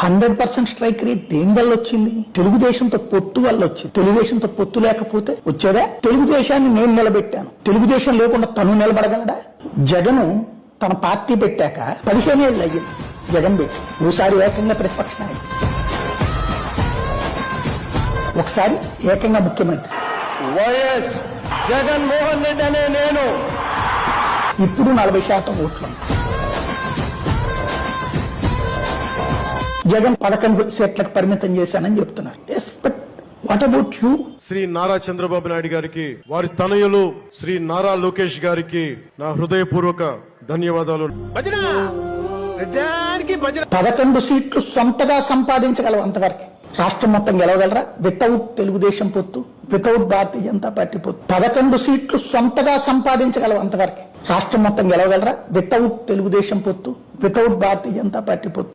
100% strike rate దేని వల్ల వచ్చింది? తెలుగుదేశంతో పొత్తు వల్ల వచ్చింది. తెలుగుదేశంతో పొత్తు లేకపోతే వచ్చేదా? తెలుగుదేశాన్ని నేను నిలబెట్టాను, తెలుగుదేశం లేకుండా తను నిలబడగలడా? జగన్ తన పార్టీ పెట్టాక 15 ఏళ్ళు అయ్యింది జగన్ పెట్టి. ఓసారి ఏకంగా ప్రతిపక్ష నాయకుడు, ఒకసారి ఏకంగా ముఖ్యమంత్రి. వైఎస్ జగన్మోహన్ రెడ్డి అనే నేను ఇప్పుడు 40% ఓట్లు. జగన్ 11 సీట్లకు పరిమితం చేశానని చెప్తున్నారు. Yes, but what about you? Shri Nara Chandrababu Naidu గారికి, వారి తనయులు శ్రీ నారా లోకేష్ గారికి నా హృదయపూర్వక ధన్యవాదాలు. 11 సీట్లు సొంతగా సంపాదించగలవు, అంతవరకు. రాష్ట్రం మొత్తం గెలవగలరా వితౌట్ తెలుగుదేశం పొత్తు, వితౌట్ భారతీయ జనతా పార్టీ పొత్తు? 11 సీట్లు సొంతగా సంపాదించగలవు, అంతవరకు. రాష్ట్రం మొత్తం గెలవగలరా వితౌట్ తెలుగుదేశం పొత్తు, వితౌట్ భారతీయ జనతా పార్టీ పొత్తు?